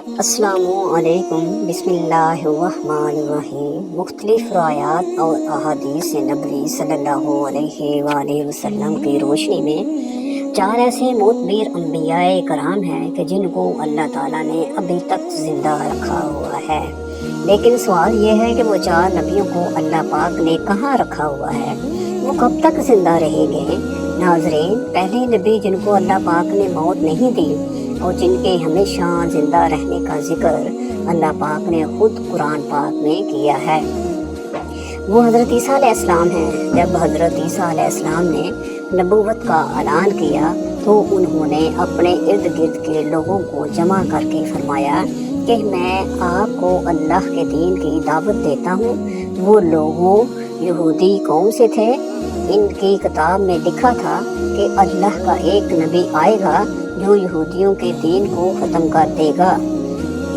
السلام علیکم، بسم اللہ الرحمن الرحیم۔ مختلف روایات اور احادیث نبوی صلی اللہ علیہ وآلہ وسلم کی روشنی میں 4 ایسے معتبر انبیاء کرام ہیں کہ جن کو اللہ تعالیٰ نے ابھی تک زندہ رکھا ہوا ہے، لیکن سوال یہ ہے کہ وہ 4 نبیوں کو اللہ پاک نے کہاں رکھا ہوا ہے، وہ کب تک زندہ رہیں گے؟ ناظرین، پہلے نبی جن کو اللہ پاک نے موت نہیں دی اور جن کے ہمیشہ زندہ رہنے کا ذکر اللہ پاک نے خود قرآن پاک میں کیا ہے، وہ حضرت عیسیٰ علیہ السلام ہیں۔ جب حضرت عیسیٰ علیہ السلام نے نبوت کا اعلان کیا تو انہوں نے اپنے ارد گرد کے لوگوں کو جمع کر کے فرمایا کہ میں آپ کو اللہ کے دین کی دعوت دیتا ہوں۔ وہ لوگوں یہودی قوم سے تھے، ان کی کتاب میں لکھا تھا کہ اللہ کا ایک نبی آئے گا جو یہودیوں کے دین کو ختم کر دے گا۔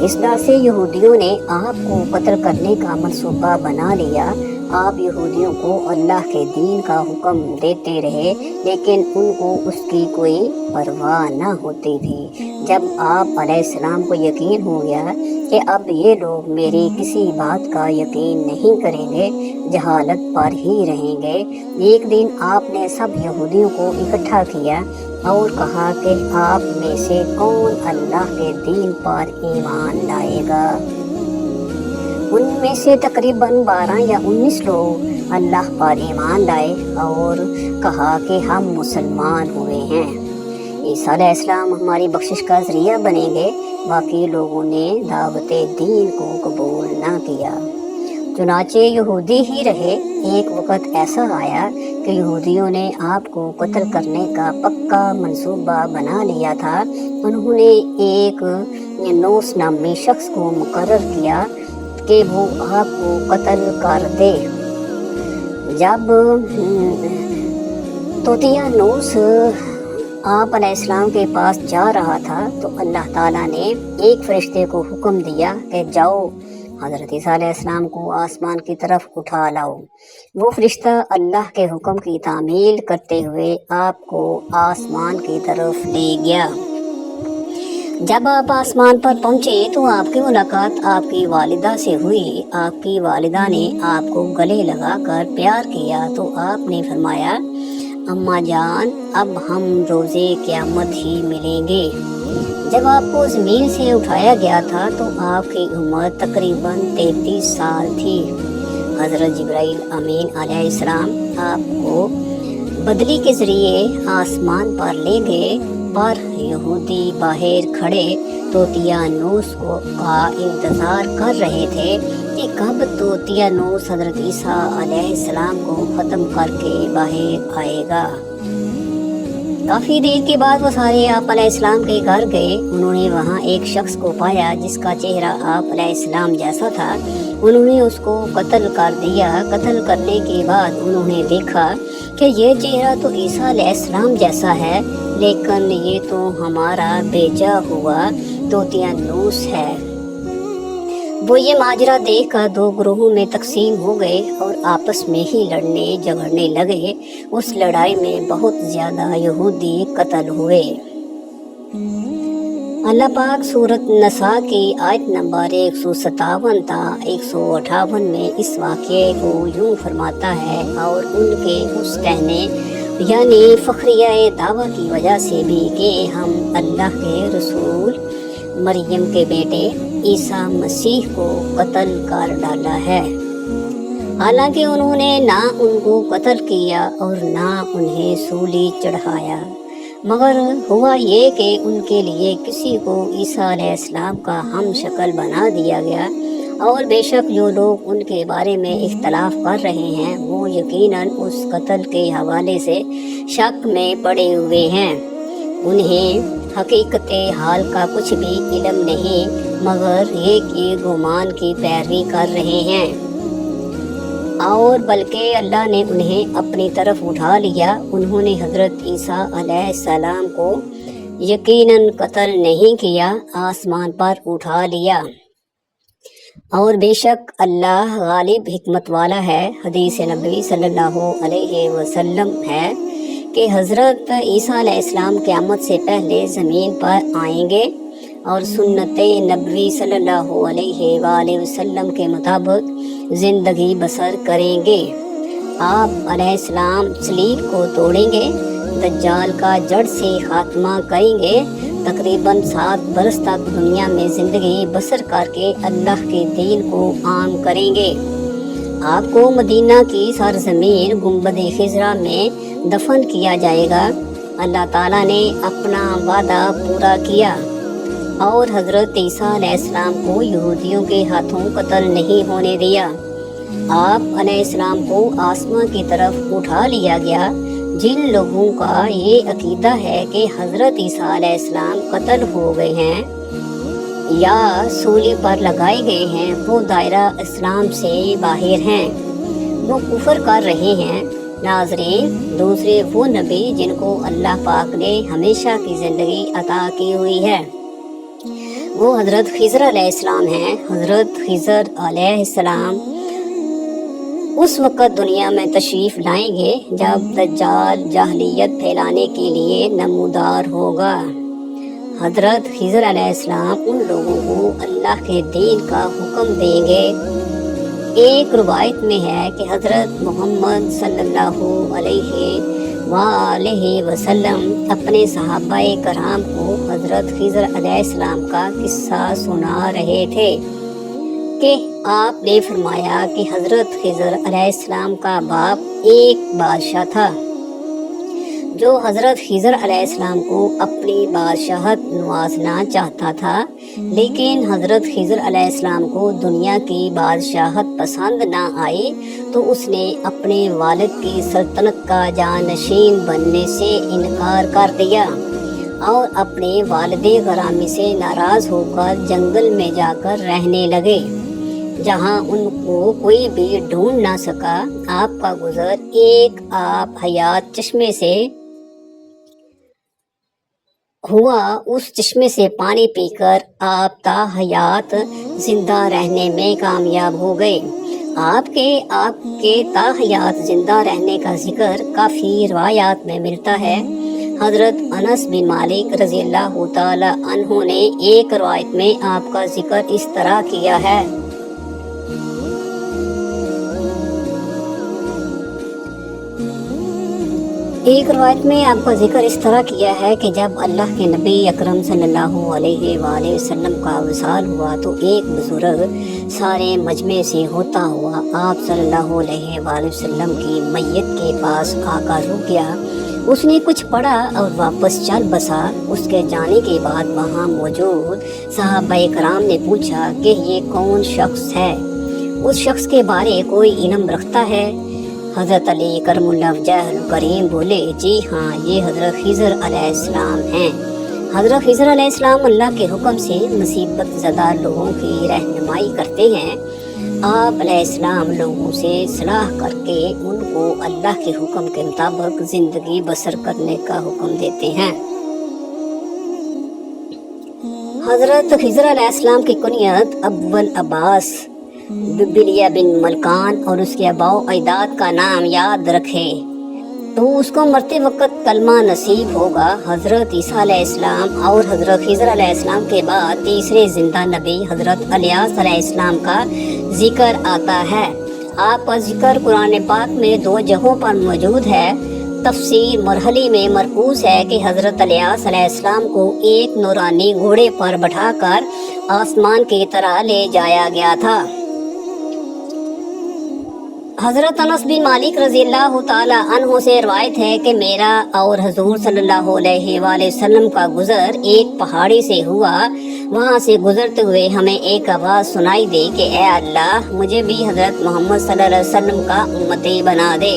اس ڈر سے یہودیوں نے آپ کو قتل کرنے کا منصوبہ بنا لیا۔ آپ یہودیوں کو اللہ کے دین کا حکم دیتے رہے، لیکن ان کو اس کی کوئی پرواہ نہ ہوتی تھی۔ جب آپ علیہ السلام کو یقین ہو گیا کہ اب یہ لوگ میری کسی بات کا یقین نہیں کریں گے، جہالت پر ہی رہیں گے، ایک دن آپ نے سب یہودیوں کو اکٹھا کیا اور کہا کہ آپ میں سے کون اللہ کے دین پر ایمان لائے گا؟ ان میں سے تقریباً 12 یا 19 لوگ اللہ پر ایمان لائے اور کہا کہ ہم مسلمان ہوئے ہیں، عیسیٰ علیہ السلام ہماری بخشش کا ذریعہ بنیں گے۔ باقی لوگوں نے دعوت دین کو قبول نہ کیا، چنانچہ یہودی ہی رہے۔ ایک وقت ایسا آیا کہ یہودیوں نے آپ کو قتل کرنے کا پکا منصوبہ بنا لیا تھا۔ انہوں نے ایک نوس نامی شخص کو مقرر کیا کہ وہ آپ کو قتل کر دے۔ جب توتیا نوس آپ علیہ السلام کے پاس جا رہا تھا تو اللہ تعالیٰ نے ایک فرشتے کو حکم دیا کہ جاؤ حضرت عیسیٰ علیہ السلام کو آسمان کی طرف اٹھا لاؤ۔ وہ فرشتہ اللہ کے حکم کی تعمیل کرتے ہوئے آپ کو آسمان کی طرف لے گیا۔ جب آپ آسمان پر پہنچے تو آپ کی ملاقات آپ کی والدہ سے ہوئی۔ آپ کی والدہ نے آپ کو گلے لگا کر پیار کیا تو آپ نے فرمایا، اماں جان، اب ہم روزے قیامت ہی ملیں گے۔ جب آپ کو زمین سے اٹھایا گیا تھا تو آپ کی عمر تقریباً 33 سال تھی۔ حضرت جبرائیل امین علیہ السلام آپ کو بدلی کے ذریعے آسمان پر لے گئے، پر یہودی باہر کھڑے توتیا نوس کا انتظار کر رہے تھے کہ کب توتیا نوس حضرت عیسیٰ علیہ السلام کو ختم کر کے باہر آئے گا۔ کافی دیر کے بعد وہ سارے آپ علیہ السلام کے گھر گئے۔ انہوں نے وہاں ایک شخص کو پایا جس کا چہرہ آپ علیہ السلام جیسا تھا۔ انہوں نے اس کو قتل کر دیا۔ قتل کرنے کے بعد انہوں نے دیکھا کہ یہ چہرہ تو عیسیٰ علیہ السلام جیسا ہے، لیکن یہ تو ہمارا بھیجا ہوا توتیا نوس ہے۔ وہ یہ ماجرا دیکھ کر 2 گروہوں میں تقسیم ہو گئے اور آپس میں ہی لڑنے جھگڑنے لگے۔ اس لڑائی میں بہت زیادہ یہودی قتل ہوئے۔ اللہ پاک سورۃ نساء کی آیت نمبر 157 تا 158 میں اس واقعے کو یوں فرماتا ہے، اور ان کے اس کہنے یعنی فخریہ دعویٰ کی وجہ سے بھی کہ ہم اللہ کے رسول مریم کے بیٹے عیسیٰ مسیح کو قتل کر ڈالا ہے، حالانکہ انہوں نے نہ ان کو قتل کیا اور نہ انہیں سولی چڑھایا، مگر ہوا یہ کہ ان کے لیے کسی کو عیسیٰ علیہ السلام کا ہم شکل بنا دیا گیا، اور بے شک جو لوگ ان کے بارے میں اختلاف کر رہے ہیں وہ یقیناً اس قتل کے حوالے سے شک میں پڑے ہوئے ہیں۔ انہیں حقیقت حال کا کچھ بھی علم نہیں، مگر یہ کہ گمان کی پیروی کر رہے ہیں، اور بلکہ اللہ نے انہیں اپنی طرف اٹھا لیا۔ انہوں نے حضرت عیسیٰ علیہ السلام کو یقیناً قتل نہیں کیا، آسمان پر اٹھا لیا، اور بے شک اللہ غالب حکمت والا ہے۔ حدیث نبوی صلی اللہ علیہ وسلم ہے کہ حضرت عیسیٰ علیہ السلام قیامت سے پہلے زمین پر آئیں گے اور سنت نبوی صلی اللہ علیہ وآلہ وسلم کے مطابق زندگی بسر کریں گے۔ آپ علیہ السلام صلیب کو توڑیں گے، دجال کا جڑ سے خاتمہ کریں گے، تقریباً 7 برس تک دنیا میں زندگی بسر کر کے اللہ کے دین کو عام کریں گے۔ آپ کو مدینہ کی سرزمین گنبد خضرا میں دفن کیا جائے گا۔ اللہ تعالیٰ نے اپنا وعدہ پورا کیا اور حضرت عیسیٰ علیہ السلام کو یہودیوں کے ہاتھوں قتل نہیں ہونے دیا۔ آپ علیہ السلام کو آسمان کی طرف اٹھا لیا گیا۔ جن لوگوں کا یہ عقیدہ ہے کہ حضرت عیسیٰ علیہ السلام قتل ہو گئے ہیں یا سولی پر لگائے گئے ہیں، وہ دائرہ اسلام سے باہر ہیں، وہ کفر کر رہے ہیں۔ ناظرین، دوسرے وہ نبی جن کو اللہ پاک نے ہمیشہ کی زندگی عطا کی ہوئی ہے وہ حضرت خضر علیہ السلام ہیں۔ حضرت خضر علیہ السلام اس وقت دنیا میں تشریف لائیں گے جب دجال جاہلیت پھیلانے کے لیے نمودار ہوگا۔ حضرت خضر علیہ السلام ان لوگوں کو اللہ کے دین کا حکم دیں گے۔ ایک روایت میں ہے کہ حضرت محمد صلی اللہ علیہ وآلہ وسلم اپنے صحابہ کرام کو حضرت خضر علیہ السلام کا قصہ سنا رہے تھے کہ آپ نے فرمایا کہ حضرت خضر علیہ السلام کا باپ ایک بادشاہ تھا جو حضرت خضر علیہ السلام کو اپنی بادشاہت نوازنا چاہتا تھا، لیکن حضرت خضر علیہ السلام کو دنیا کی بادشاہت پسند نہ آئی تو اس نے اپنے والد کی سلطنت کا جانشین بننے سے انکار کر دیا اور اپنے والد گرامی سے ناراض ہو کر جنگل میں جا کر رہنے لگے، جہاں ان کو کوئی بھی ڈھونڈ نہ سکا۔ آپ کا گزر ایک آب حیات چشمے سے ہوا۔ اس چشمے سے پانی پی کر آپ تا حیات زندہ رہنے میں کامیاب ہو گئے۔ آپ کے تا حیات زندہ رہنے کا ذکر کافی روایات میں ملتا ہے۔ حضرت انس بن مالک رضی اللہ تعالی عنہ نے ایک روایت میں آپ کا ذکر اس طرح کیا ہے۔ ایک روایت میں آپ کا ذکر اس طرح کیا ہے کہ جب اللہ کے نبی اکرم صلی اللہ علیہ وآلہ وسلم کا وصال ہوا تو ایک بزرگ سارے مجمع سے ہوتا ہوا آپ صلی اللہ علیہ وآلہ وسلم کی میت کے پاس آ کر رک گیا۔ اس نے کچھ پڑھا اور واپس چل بسا۔ اس کے جانے کے بعد وہاں موجود صحابہ کرام نے پوچھا کہ یہ کون شخص ہے، اس شخص کے بارے کوئی علم رکھتا ہے؟ حضرت علی کرم اللہ وجہہ الکریم بولے، جی ہاں، یہ حضرت خضر علیہ السلام ہیں۔ حضرت خضر علیہ السلام اللہ کے حکم سے مصیبت زدہ لوگوں کی رہنمائی کرتے ہیں۔ آپ علیہ السلام لوگوں سے صلاح کر کے ان کو اللہ کے حکم کے مطابق زندگی بسر کرنے کا حکم دیتے ہیں۔ حضرت خضر علیہ السلام کی کنیت ابو العباس بلیہ بن ملکان اور اس کے آباء و اجداد کا نام یاد رکھے تو اس کو مرتے وقت کلمہ نصیب ہوگا۔ حضرت عیسیٰ علیہ السلام اور حضرت خضر علیہ السلام کے بعد تیسرے زندہ نبی حضرت الیاس علیہ السلام کا ذکر آتا ہے۔ آپ کا ذکر قرآن پاک میں 2 جگہوں پر موجود ہے۔ تفسیر مرحلی میں مرکوز ہے کہ حضرت الیاس علیہ السلام کو ایک نورانی گھوڑے پر بٹھا کر آسمان کی طرح لے جایا گیا تھا۔ حضرت انس بن مالک رضی اللہ تعالی عنہ سے روایت ہے کہ میرا اور حضور صلی اللہ علیہ وآلہ وسلم کا گزر ایک پہاڑی سے ہوا۔ وہاں سے گزرتے ہوئے ہمیں ایک آواز سنائی دے کہ اے اللہ، مجھے بھی حضرت محمد صلی اللہ علیہ وسلم کا امتی بنا دے۔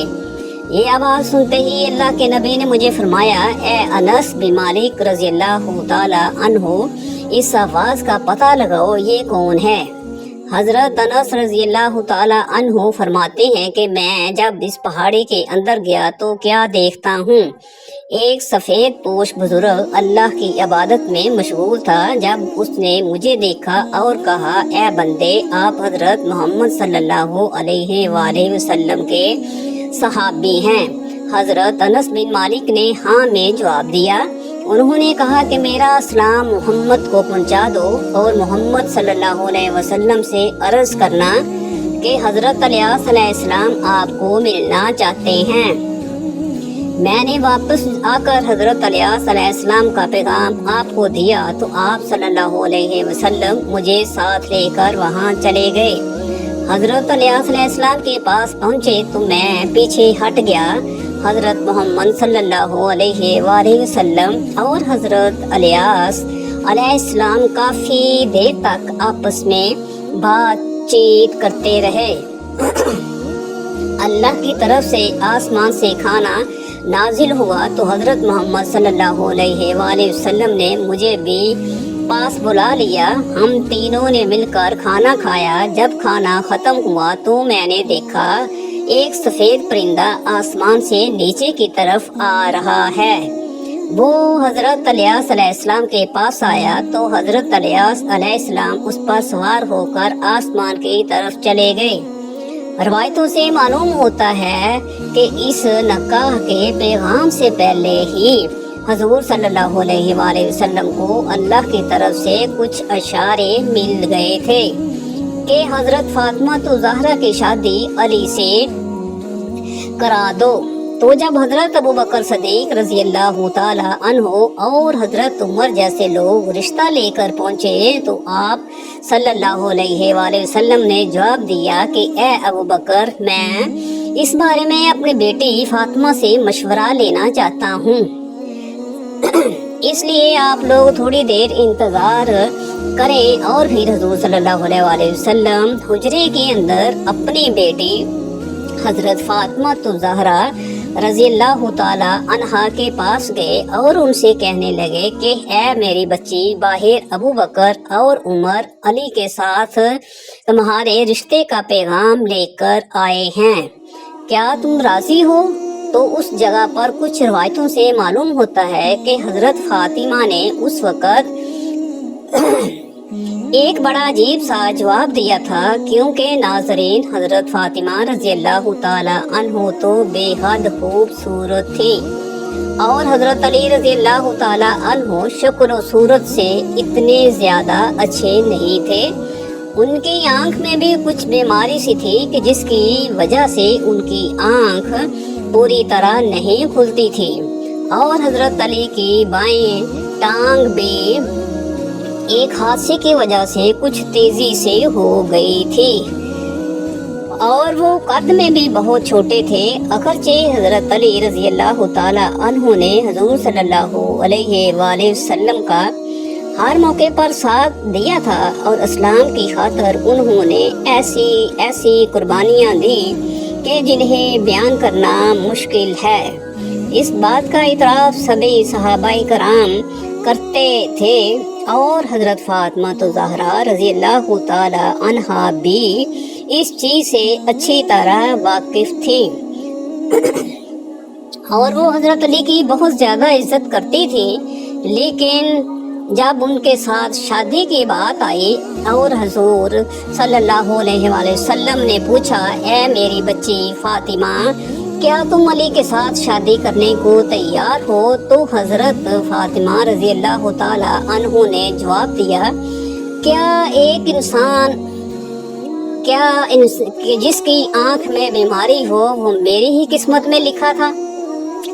یہ آواز سنتے ہی اللہ کے نبی نے مجھے فرمایا، اے انس بن مالک رضی اللہ تعالی عنہ، اس آواز کا پتہ لگاؤ، یہ کون ہے؟ حضرت انس رضی اللہ تعالی عنہ فرماتے ہیں کہ میں جب اس پہاڑی کے اندر گیا تو کیا دیکھتا ہوں، ایک سفید پوش بزرگ اللہ کی عبادت میں مشغول تھا۔ جب اس نے مجھے دیکھا اور کہا، اے بندے، آپ حضرت محمد صلی اللہ علیہ وآلہ وسلم کے صحابی ہیں؟ حضرت انس بن مالک نے ہاں میں جواب دیا۔ انہوں نے کہا کہ میرا سلام محمد کو پہنچا دو اور محمد صلی اللہ علیہ وسلم سے عرض کرنا کہ حضرت الیاس علیہ السلام آپ کو ملنا چاہتے ہیں۔ میں نے واپس آ کر حضرت الیاس علیہ السلام کا پیغام آپ کو دیا تو آپ صلی اللہ علیہ وسلم مجھے ساتھ لے کر وہاں چلے گئے۔ حضرت الیاس علیہ السلام کے پاس پہنچے تو میں پیچھے ہٹ گیا۔ حضرت محمد صلی اللہ علیہ وآلہ وسلم اور حضرت الیاس علیہ السلام کافی دیر تک آپس میں بات چیت کرتے رہے۔ اللہ کی طرف سے آسمان سے کھانا نازل ہوا تو حضرت محمد صلی اللہ علیہ وآلہ وسلم نے مجھے بھی پاس بلا لیا۔ ہم تینوں نے مل کر کھانا کھایا۔ جب کھانا ختم ہوا تو میں نے دیکھا ایک سفید پرندہ آسمان سے نیچے کی طرف آ رہا ہے۔ وہ حضرت الیاس علیہ السلام کے پاس آیا تو حضرت الیاس علیہ السلام اس پر سوار ہو کر آسمان کی طرف چلے گئے۔ روایتوں سے معلوم ہوتا ہے کہ اس نکاح کے پیغام سے پہلے ہی حضور صلی اللہ علیہ وآلہ وسلم کو اللہ کی طرف سے کچھ اشارے مل گئے تھے کہ حضرت فاطمہ زہرا کی شادی علی سے کرا دو۔ تو جب حضرت ابوبکر صدیق رضی اللہ تعالی عنہ اور حضرت عمر جیسے لوگ رشتہ لے کر پہنچے تو آپ صلی اللہ علیہ وآلہ وسلم نے جواب دیا کہ اے ابوبکر، میں اس بارے میں اپنی بیٹی فاطمہ سے مشورہ لینا چاہتا ہوں، اس لیے آپ لوگ تھوڑی دیر انتظار کریں۔ اور پھر حضور صلی اللہ علیہ وآلہ وسلم حجرے کے اندر اپنی بیٹی حضرت فاطمہ زہرا رضی اللہ تعالی عنہا کے پاس گئے اور ان سے کہنے لگے کہ اے میری بچی، باہر ابوبکر اور عمر علی کے ساتھ تمہارے رشتے کا پیغام لے کر آئے ہیں، کیا تم راضی ہو؟ تو اس جگہ پر کچھ روایتوں سے معلوم ہوتا ہے کہ حضرت فاطمہ نے اس وقت ایک بڑا عجیب سا جواب دیا تھا، کیونکہ ناظرین حضرت فاطمہ رضی اللہ تعالی عنہ تو بے حد خوبصورت تھی اور حضرت علی رضی اللہ تعالی عنہ شکل و صورت سے اتنے زیادہ اچھے نہیں تھے۔ ان کی آنکھ میں بھی کچھ بیماری سی تھی کہ جس کی وجہ سے ان کی آنکھ پوری طرح نہیں کھلتی تھی، اور حضرت علی کی بائیں ٹانگ بھی ایک حادثے کی وجہ سے کچھ تیزی سے ہو گئی تھی اور وہ قد میں بھی بہت چھوٹے تھے۔ اگرچہ حضرت علی رضی اللہ تعالی عنہ نے حضور صلی اللہ علیہ وآلہ وسلم کا ہر موقع پر ساتھ دیا تھا اور اسلام کی خاطر انہوں نے ایسی قربانیاں دی کہ جنہیں بیان کرنا مشکل ہے۔ اس بات کا اعتراف سبھی صحابہ کرام کرتے تھے اور حضرت فاطمہ زہرا رضی اللہ تعالی عنہا بھی اس چیز سے اچھی طرح واقف تھی اور وہ حضرت علی کی بہت زیادہ عزت کرتی تھی۔ لیکن جب ان کے ساتھ شادی کی بات آئی اور حضور صلی اللہ علیہ وآلہ وسلم نے پوچھا اے میری بچی فاطمہ، کیا تم علی کے ساتھ شادی کرنے کو تیار ہو؟ تو حضرت فاطمہ رضی اللہ تعالی عنہ نے جواب دیا، کیا ایک انسان جس کی آنکھ میں بیماری ہو وہ میری ہی قسمت میں لکھا تھا؟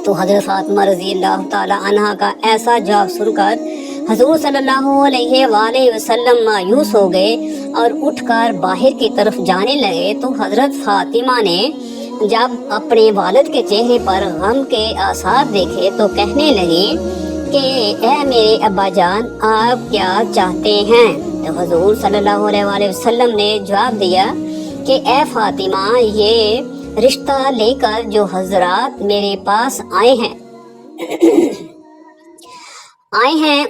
تو حضرت فاطمہ رضی اللہ تعالی عنہ کا ایسا جواب سن کر حضور صلی اللہ علیہ وآلہ وسلم مایوس ہو گئے اور اٹھ کر باہر کی طرف جانے لگے۔ تو حضرت فاطمہ نے جب اپنے والد کے چہرے پر غم کے آثار دیکھے تو کہنے لگی کہ اے میرے ابا جان، آپ کیا چاہتے ہیں؟ تو حضور صلی اللہ علیہ وآلہ وسلم نے جواب دیا کہ اے فاطمہ، یہ رشتہ لے کر جو حضرات میرے پاس آئے ہیں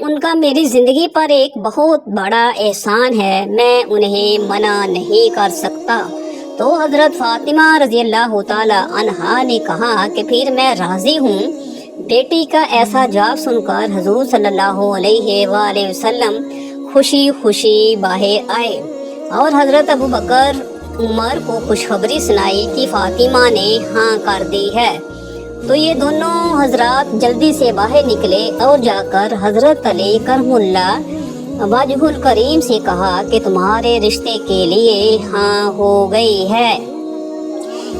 ان کا میری زندگی پر ایک بہت بڑا احسان ہے، میں انہیں منع نہیں کر سکتا۔ تو حضرت فاطمہ رضی اللہ تعالی عنہا نے کہا کہ پھر میں راضی ہوں۔ بیٹی کا ایسا جواب سن کر حضور صلی اللہ علیہ وآلہ وسلم خوشی خوشی باہر آئے اور حضرت ابوبکر عمر کو خوشخبری سنائی کہ فاطمہ نے ہاں کر دی ہے۔ تو یہ دونوں حضرات جلدی سے باہر نکلے اور جا کر حضرت علی کرم اللہ وجہ الکریم سے کہا کہ تمہارے رشتے کے لیے ہاں ہو گئی ہے،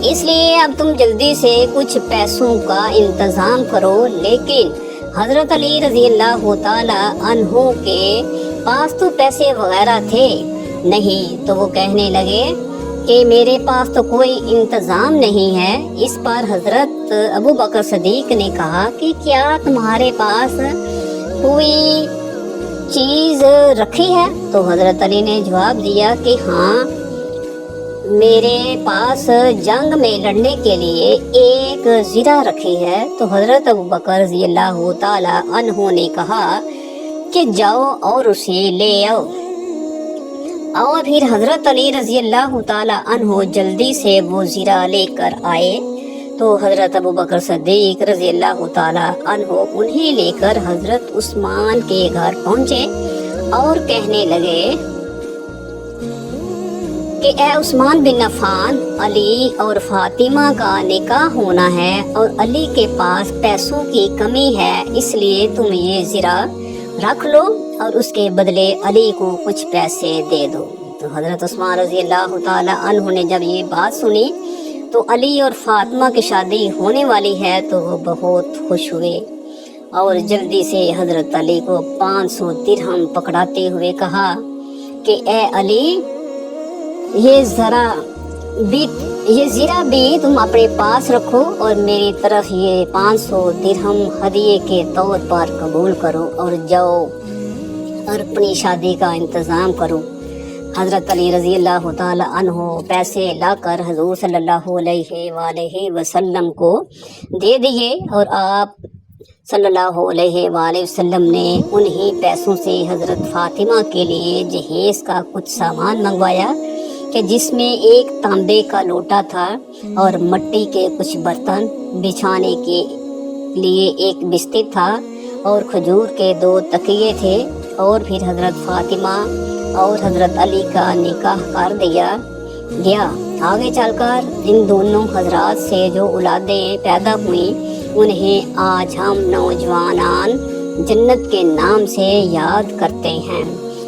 اس لیے اب تم جلدی سے کچھ پیسوں کا انتظام کرو۔ لیکن حضرت علی رضی اللہ تعالی عنہ کے پاس تو پیسے وغیرہ تھے نہیں، تو وہ کہنے لگے کہ میرے پاس تو کوئی انتظام نہیں ہے۔ اس پر حضرت ابو بکر صدیق نے کہا کہ کیا تمہارے پاس کوئی چیز رکھی ہے؟ تو حضرت علی نے جواب دیا کہ ہاں، میرے پاس جنگ میں لڑنے کے لیے ایک زرہ رکھی ہے۔ تو حضرت ابو بکر رضی اللہ تعالی عنہ نے کہا کہ جاؤ اور اسے لے آؤ، اور پھر حضرت علی رضی اللہ تعالی عنہ جلدی سے وہ زرہ لے کر آئے۔ تو حضرت ابو بکر صدیق رضی اللہ تعالی عنہ انہیں لے کر حضرت عثمان کے گھر پہنچے اور کہنے لگے کہ اے عثمان بن عفان، علی اور فاطمہ کا نکاح ہونا ہے اور علی کے پاس پیسوں کی کمی ہے، اس لیے تم یہ زرہ رکھ لو اور اس کے بدلے علی کو کچھ پیسے دے دو۔ تو حضرت عثمان رضی اللہ تعالی عنہ نے جب یہ بات سنی تو علی اور فاطمہ کی شادی ہونے والی ہے تو وہ بہت خوش ہوئے اور جلدی سے حضرت علی کو 500 درہم پکڑاتے ہوئے کہا کہ اے علی، یہ زرہ بھی تم اپنے پاس رکھو اور میری طرف یہ 500 درہم ہدیے کے طور پر قبول کرو اور جاؤ اور اپنی شادی کا انتظام کرو۔ حضرت علی رضی اللہ تعالی عنہ پیسے لا کر حضور صلی اللہ علیہ وآلہ وسلم کو دے دیے اور آپ صلی اللہ علیہ وآلہ وسلم نے انہی پیسوں سے حضرت فاطمہ کے لیے جہیز کا کچھ سامان منگوایا کہ جس میں ایک تانبے کا لوٹا تھا اور مٹی کے کچھ برتن، بچھانے کے لیے ایک بستر تھا اور کھجور کے 2 تکیے تھے، اور پھر حضرت فاطمہ اور حضرت علی کا نکاح کر دیا گیا۔ آگے چل کر ان دونوں حضرات سے جو اولادیں پیدا ہوئیں انہیں آج ہم نوجوانان جنت کے نام سے یاد کرتے ہیں۔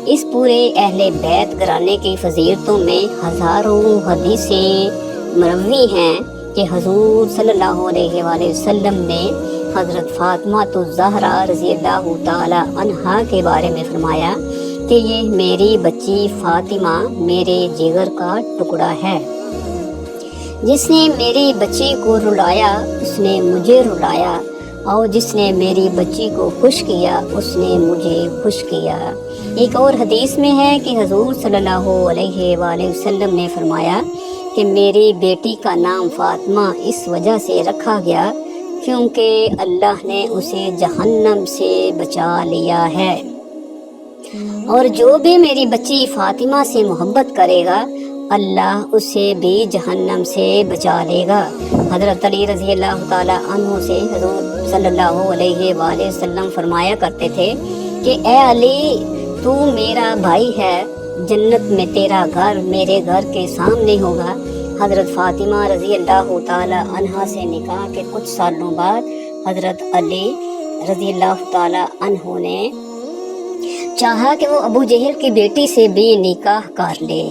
اس پورے اہل بیت گھرانے کی فضیلتوں میں ہزاروں حدیثیں مروی ہیں کہ حضور صلی اللہ علیہ وآلہ وسلم نے حضرت فاطمہ الزہرا رضی اللہ تعالی عنہا کے بارے میں فرمایا کہ یہ میری بچی فاطمہ میرے جگر کا ٹکڑا ہے، جس نے میری بچی کو رلایا اس نے مجھے رلایا، اور جس نے میری بچی کو خوش کیا اس نے مجھے خوش کیا۔ ایک اور حدیث میں ہے کہ حضور صلی اللہ علیہ وآلہ وسلم نے فرمایا کہ میری بیٹی کا نام فاطمہ اس وجہ سے رکھا گیا کیونکہ اللہ نے اسے جہنم سے بچا لیا ہے، اور جو بھی میری بچی فاطمہ سے محبت کرے گا اللہ اسے بھی جہنم سے بچا لے گا۔ حضرت علی رضی اللہ تعالی عنہ سے حضور صلی اللہ علیہ وآلہ وسلم فرمایا کرتے تھے کہ اے علی، تو میرا بھائی ہے، جنت میں تیرا گھر میرے گھر کے سامنے ہوگا۔ حضرت فاطمہ رضی اللہ تعالی عنہا سے نکاح کے کچھ سالوں بعد حضرت علی رضی اللہ تعالی عنہ نے چاہا کہ وہ ابو جہل کی بیٹی سے بھی نکاح کر لے،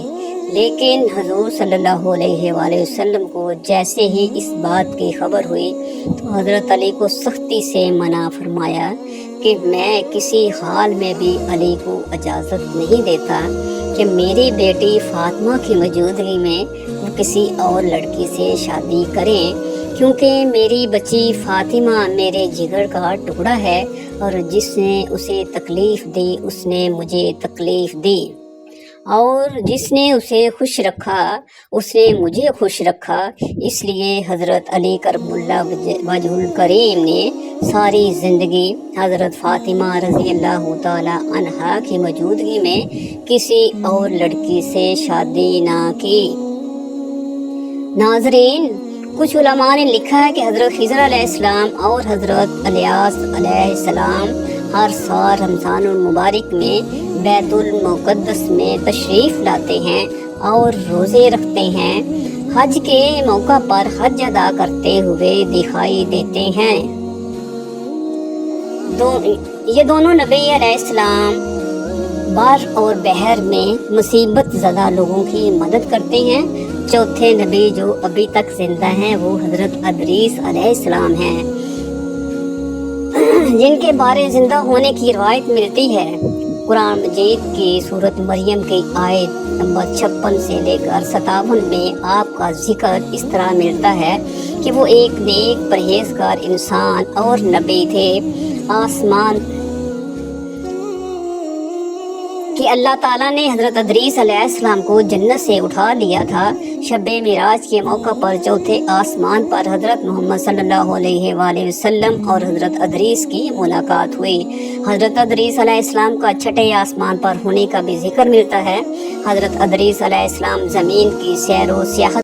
لیکن حضور صلی اللہ علیہ وآلہ وسلم کو جیسے ہی اس بات کی خبر ہوئی تو حضرت علی کو سختی سے منع فرمایا کہ میں کسی حال میں بھی علی کو اجازت نہیں دیتا کہ میری بیٹی فاطمہ کی موجودگی میں وہ کسی اور لڑکی سے شادی کریں، کیونکہ میری بچی فاطمہ میرے جگر کا ٹکڑا ہے اور جس نے اسے تکلیف دی اس نے مجھے تکلیف دی، اور جس نے اسے خوش رکھا اس نے مجھے خوش رکھا۔ اس لیے حضرت علی کرم اللہ وجہ الکریم نے ساری زندگی حضرت فاطمہ رضی اللہ تعالی عنہا کی موجودگی میں کسی اور لڑکی سے شادی نہ کی۔ ناظرین، کچھ علماء نے لکھا ہے کہ حضرت خضر علیہ السلام اور حضرت الیاس علیہ السلام ہر سال رمضان المبارک میں بیت المقدس میں تشریف لاتے ہیں اور روزے رکھتے ہیں۔ حج کے موقع پر حج ادا کرتے ہوئے دکھائی دیتے ہیں۔ یہ دونوں نبی علیہ السلام بار اور بحر میں مصیبت زدہ لوگوں کی مدد کرتے ہیں۔ چوتھے نبی جو ابھی تک زندہ ہیں وہ حضرت ادریس علیہ السلام ہیں، جن کے بارے زندہ ہونے کی روایت ملتی ہے۔ قرآن مجید کی سورۃ مریم کی آیت نمبر 56 سے لے کر 57 میں آپ کا ذکر اس طرح ملتا ہے کہ وہ ایک نیک پرہیزگار انسان اور نبی تھے۔ آسمان کہ اللہ تعالیٰ نے حضرت ادریس علیہ السلام کو جنت سے اٹھا لیا تھا۔ شب معراج کے موقع پر چوتھے آسمان پر حضرت محمد صلی اللہ علیہ وآلہ وسلم اور حضرت ادریس کی ملاقات ہوئی۔ حضرت ادریس علیہ السلام کا چھٹے آسمان پر ہونے کا بھی ذکر ملتا ہے۔ حضرت ادریس علیہ السلام زمین کی سیر و سیاحت